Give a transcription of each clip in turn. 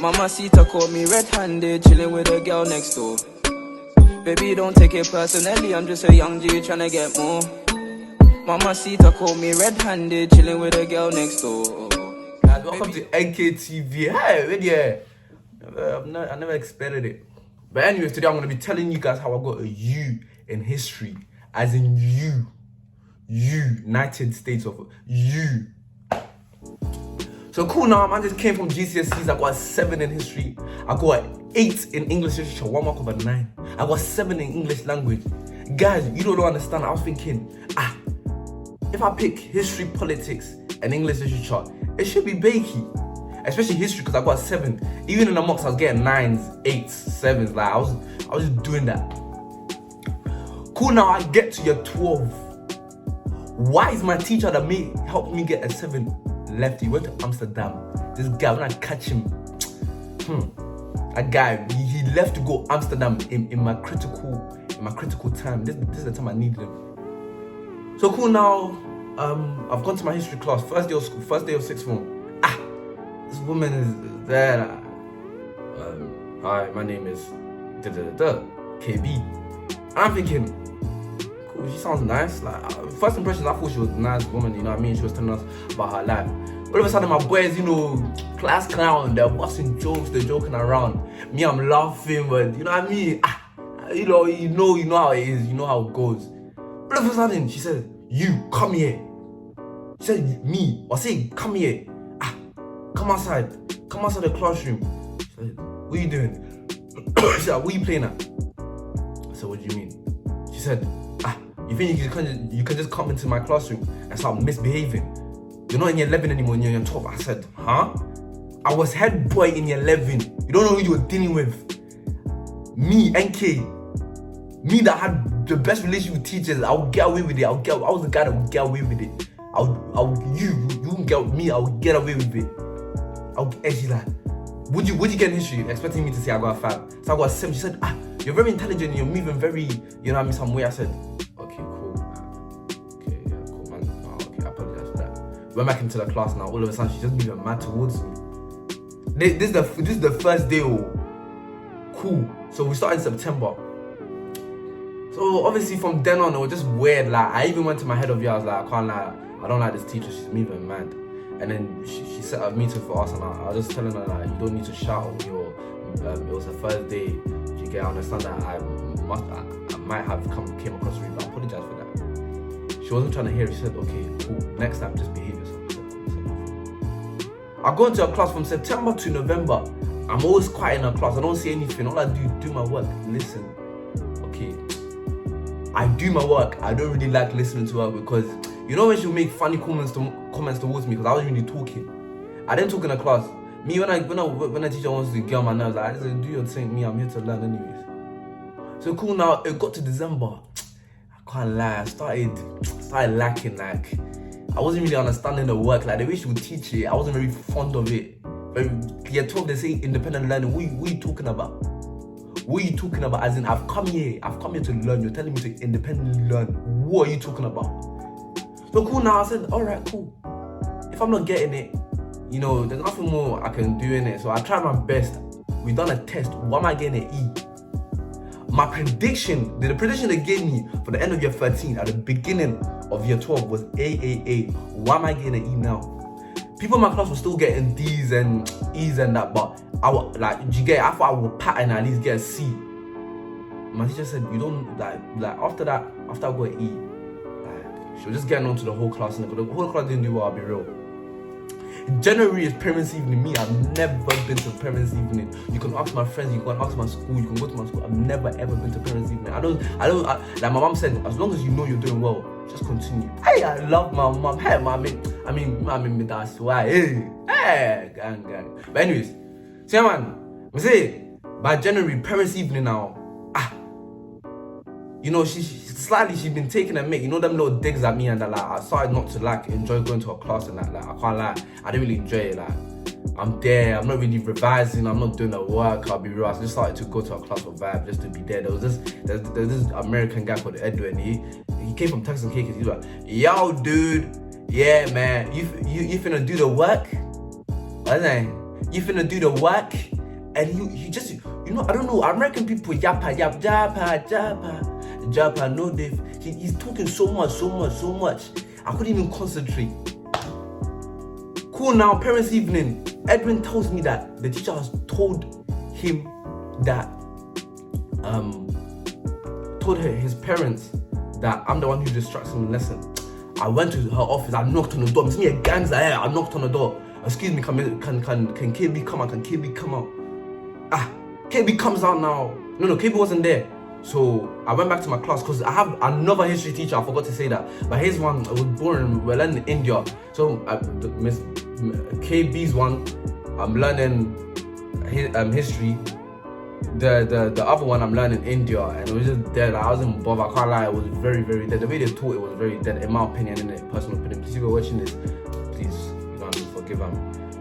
Mama Sita caught me red-handed, chilling with a girl next door. Baby, don't take it personally, I'm just a young G trying to get more. Mama Sita caught me red-handed, chilling with a girl next door. Guys, welcome to NKTV. Hey, really? I never expected it. But anyways, today I'm going to be telling you guys how I got a U in history. As in United States of U. So cool now, man just came from GCSEs. I got a 7 in history. I got an 8 in English literature, 1 mark over 9. I got 7 in English language. Guys, you don't understand. I was thinking, if I pick history, politics, and English literature, it should be bakey. Especially history, because I got 7. Even in the mocks, I was getting 9s, 8s, 7s. Like I was just doing that. Cool now, I get to year 12. Why is my teacher that helped me get a 7 left? He went to Amsterdam. This guy, when I catch him, that guy, he left to go Amsterdam in my critical time. This is the time I needed him. So cool now, I've gone to my history class, first day of school, first day of 6th form. This woman is there. Hi, my name is KB. And I'm thinking, cool, she sounds nice. Like, first impressions, I thought she was a nice woman, you know what I mean? She was telling us about her life. All of a sudden, my boys, class clown, they're busting jokes, they're joking around. Me, I'm laughing, but you know what I mean? You know how it is, you know how it goes. All of a sudden, she said, "You come here." She said, "Me." I said, "Come here. Come outside the classroom." She said, "What are you doing?" She said, "What are you playing at?" I said, "What do you mean?" She said, "You think you can just come into my classroom and start misbehaving? You're not in year 11 anymore, you're in year 12. I said, "Huh?" I was head boy in year 11. You don't know who you were dealing with. Me, NK. Me that had the best relationship with teachers. I would get away with it. I was the guy that would get away with it. You wouldn't get with me, I would get away with it. I would edgy like, would you get in history? Expecting me to say I got a 5. So I got a 7. She said, "You're very intelligent, you're moving very, you know what I mean, some way." I said, "Okay, cool. Okay, yeah, cool, man. Okay, I apologize for that." Went back into the class now. All of a sudden, she's just moving mad towards me. This is the first day. Cool. So we started in September. So obviously from then on, it was just weird. Like I even went to my head of year. I was like, I can't lie, I don't like this teacher. She's moving mad. And then she set a meeting for us, and I was just telling her like, you don't need to shout on your. It was the first day. You get, I understand that I might have came across rude, but I apologize for that. She wasn't trying to hear it. She said, "Okay, cool. Next time, just behave yourself." I go into a class from September to November. I'm always quiet in a class. I don't say anything. All I do my work. Listen. Okay. I do my work. I don't really like listening to her because you know when she'll make funny comments towards me because I wasn't really talking. I didn't talk in the class. Me when a teacher wants to get on my nerves, I just do your thing. Me, I'm here to learn anyways. So cool now. It got to December. I can't lie. I started lacking. Like I wasn't really understanding the work. Like the way she would teach it, I wasn't very fond of it. But year 12, they say independent learning. What are you talking about? What are you talking about? As in, I've come here to learn. You're telling me to independently learn. What are you talking about? So cool now, I said, alright, cool. If I'm not getting it, there's nothing more I can do in it. So I tried my best. We done a test. Why am I getting an E? My prediction, the prediction they gave me for the end of year 13 at the beginning of year 12 was AAA. Why am I getting an E now? People in my class were still getting D's and E's and that, but I thought I would pattern at least get a C. My teacher said, you don't, after I got an E, she was just getting on to the whole class, and the whole class didn't do well, I'll be real. January is parents' evening. Me, I've never been to parents' evening. You can ask my friends, you can ask my school, you can go to my school. I've never ever been to parents' evening. I don't, like my mom said, as long as you know you're doing well, just continue. Hey, I love my mom. Hey, mommy, that's why. Hey, gang. But anyways, see, man, I say, by January, parents' evening now, she's been taking a mic, them little digs at me, and that, like, I started not to enjoy going to her class and that, like, I can't lie, I didn't really enjoy it. Like, I'm there, I'm not really revising, I'm not doing the work, I'll be real. I just started to go to her class for vibe, just to be there. There's this American guy called Edwin. He came from Texas and Cakes. He's like, "Yo, dude, yeah, man, you finna do the work? What's that? You finna do the work?" And he just, I don't know, American people, yappa, no, he's talking so much. I couldn't even concentrate. Cool, now, parents' evening. Edwin tells me that the teacher has told him that, told his parents that I'm the one who distracts him in lesson. I went to her office, I knocked on the door. It's me, a gangster here. I knocked on the door. Excuse me, can KB come out? Can KB come out? KB comes out now. No, KB wasn't there. So I went back to my class because I have another history teacher. I forgot to say that. But his one was born, we're learning in India. So Miss KB's one, I'm learning history. The other one I'm learning India, and it was just dead. I wasn't bothered. I can't lie, it was very, very dead. The way they taught it was very dead, in my opinion, personal opinion. Please, if you're watching this, please, you know, forgive them.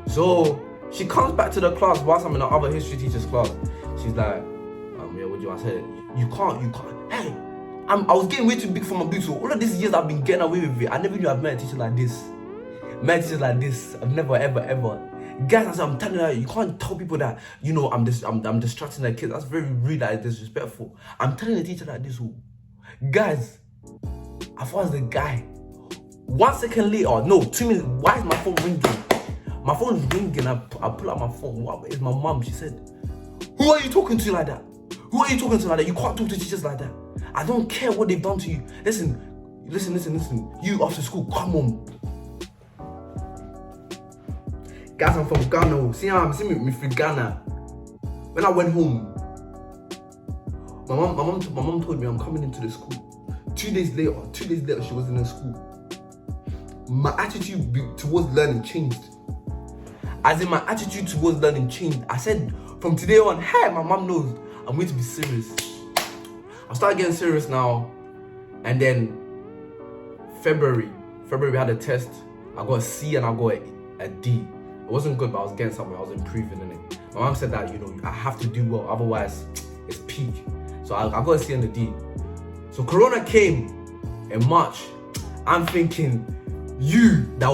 So she comes back to the class whilst I'm in the other history teacher's class. She's like, yeah, what do you want? I said, you can't. Hey, I was getting way too big for my boots. So all of these years I've been getting away with it. I never knew I've met a teacher like this. I've never, ever. Guys, I said, I'm telling you, you can't tell people that, I'm distracting their kids. That's very rude, that is disrespectful. I'm telling the teacher like this. Guys, I thought I was the guy. 1 second later, no, 2 minutes, why is my phone ringing? My phone is ringing, I pull out my phone. Wow, it's my mom. She said, who are you talking to like that? You can't talk to teachers like that. I don't care what they've done to you. Listen. You after school, come on. Guys, I'm from Ghana. See me from Ghana. When I went home, my mom told me I'm coming into the school. 2 days later, she wasn't in school. My attitude towards learning changed. As in, my attitude towards learning changed. I said, from today on, hey, my mom knows I'm going to be serious. I started getting serious now. And then February we had a test. I got a C and I got a D. It wasn't good, but I was getting somewhere. I was improving in it. My mom said that, I have to do well, otherwise it's peak. So I got a C and a D. So Corona came in March. I'm thinking, the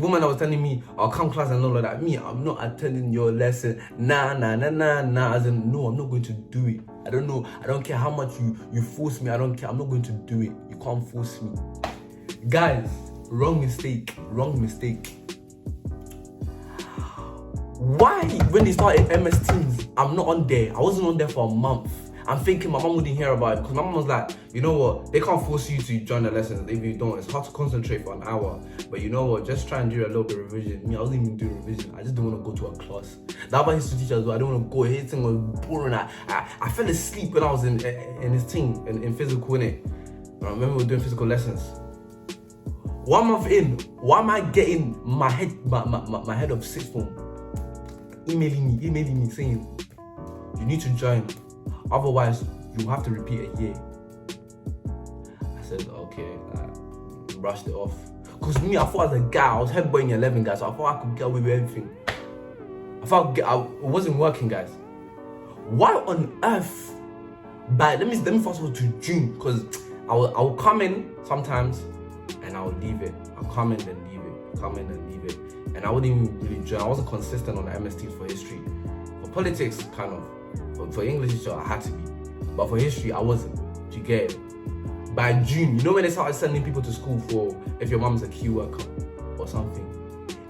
woman that was telling me, I'll come class and all of that. Me, I'm not attending your lesson. Nah. As in, no, I'm not going to do it. I don't know. I don't care how much you force me. I don't care. I'm not going to do it. You can't force me. Guys, wrong mistake. Why, when they started MS Teams, I'm not on there? I wasn't on there for a month. I'm thinking my mom wouldn't hear about it because my mom was like, you know what? They can't force you to join the lessons if you don't. It's hard to concentrate for an hour. But you know what? Just try and do a little bit of revision. Me, I wasn't even doing revision. I just didn't want to go to a class. The other history teacher as well, I didn't want to go. His thing was boring. I fell asleep when I was in his thing, in physical, innit? I remember we were doing physical lessons. 1 month in, why am I getting my head of sixth form emailing me saying, you need to join, otherwise you have to repeat a year. I said, okay, brushed it off. Because me, I thought as a guy, I was head boy in 11, guys, so I thought I could get away with everything. It wasn't working, guys. Why on earth? But let me fast forward to June, because I will come in sometimes and I will leave it. I'll come in and leave it. And I wouldn't even really join. I wasn't consistent on the MSTs for history. For politics, kind of. For English teacher, I had to be. But for history, I wasn't. Do you get it? By June, when they started sending people to school for if your mom's a key worker or something,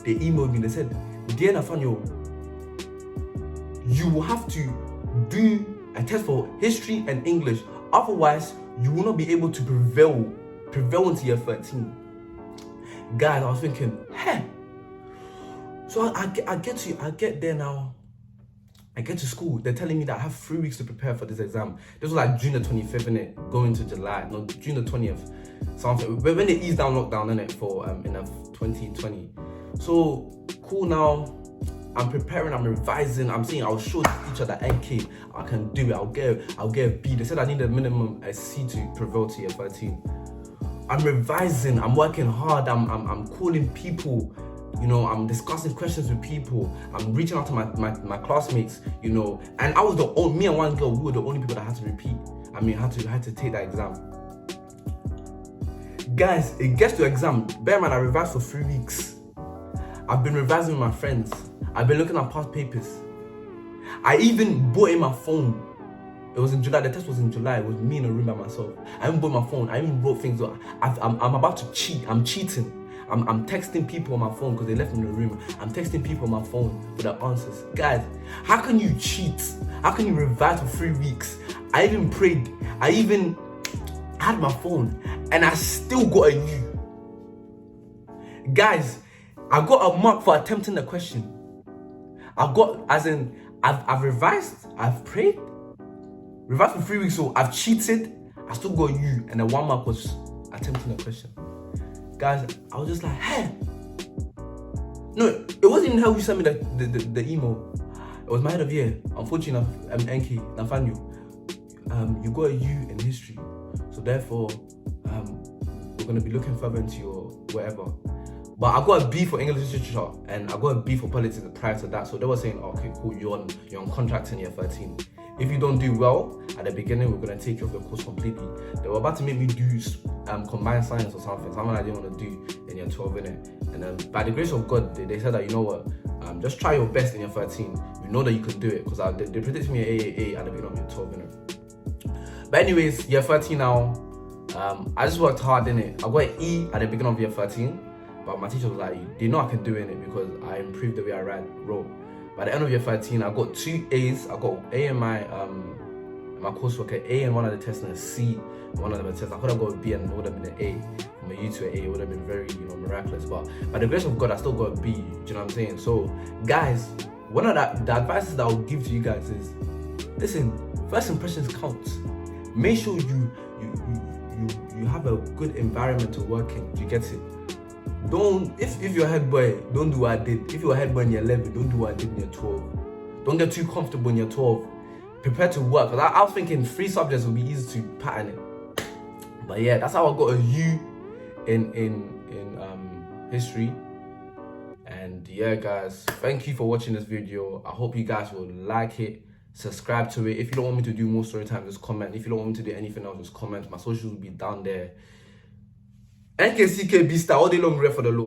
they emailed me. They said, "Dear Nathaniel, you will have to do a test for history and English. Otherwise, you will not be able to prevail into year 13. Guys, I was thinking, hey. So I get there now. I get to school. They're telling me that I have 3 weeks to prepare for this exam. This was like June the 25th, innit? Going to July, no, June the 20th. Something. When they eased down lockdown, innit? For in 2020. So cool now. I'm preparing. I'm revising. I'm saying I'll show each other NK. I can do it. I'll get a B. They said I need a minimum a C to prevail to year 13. I'm revising. I'm working hard. I'm calling people. I'm discussing questions with people. I'm reaching out to my classmates, and I was me and one girl, we were the only people that had to repeat. I mean, had to take that exam. Guys, it gets to exam. Bear in mind, I revised for 3 weeks. I've been revising with my friends. I've been looking at past papers. I even bought in my phone. It was in July. The test was in July. It was me in a room by myself. I even bought my phone. I even wrote things. I'm about to cheat. I'm cheating. I'm texting people on my phone because they left me in the room. I'm texting people on my phone for the answers. Guys, how can you cheat? How can you revise for 3 weeks? I even prayed. I even had my phone and I still got a U. Guys, I got a mark for attempting the question. I've revised, I've prayed, revised for 3 weeks, so I've cheated, I still got a U, and then 1 mark was attempting the question. Guys, I was just like, hey. No, it wasn't even how you sent me the email. It was my head of year. Unfortunately, Enki, Nathaniel, you got a U in history, so therefore, we're going to be looking further into your whatever. But I got a B for English literature and I got a B for politics prior to that. So they were saying, okay, cool, you're on contract in year 13. If you don't do well at the beginning, we're gonna take you off the course completely. They were about to make me do combined science or something I didn't want to do in year 12, innit? And then by the grace of God, they said that, you know what, just try your best in year 13. You know that you can do it, because they predicted me an AAA at the beginning of year 12, innit? But anyways, year 13 now, I just worked hard, innit? I got an E at the beginning of year 13. But my teacher was like, they know I can do it because I improved the way I wrote. By the end of year 13, I got 2 A's. I got A in my coursework, an A in one of the tests and a C in one of the tests. I could have got a B and it would have been an A. From a U to an A, it would have been very, miraculous. But by the grace of God, I still got a B. Do you know what I'm saying? So, guys, one of the advices that I would give to you guys is, listen, first impressions count. Make sure you have a good environment to work in. Do you get it? Don't, if you're a head boy, don't do what I did. If you're a head boy in year 11, don't do what I did in year 12. Don't get too comfortable in year 12. Prepare to work. Because I was thinking 3 subjects would be easy to pattern it. But yeah, that's how I got a U in history. And yeah, guys, thank you for watching this video. I hope you guys will like it. Subscribe to it. If you don't want me to do more story time, just comment. If you don't want me to do anything else, just comment. My socials will be down there. NKCK Beast all day long, ref for the low.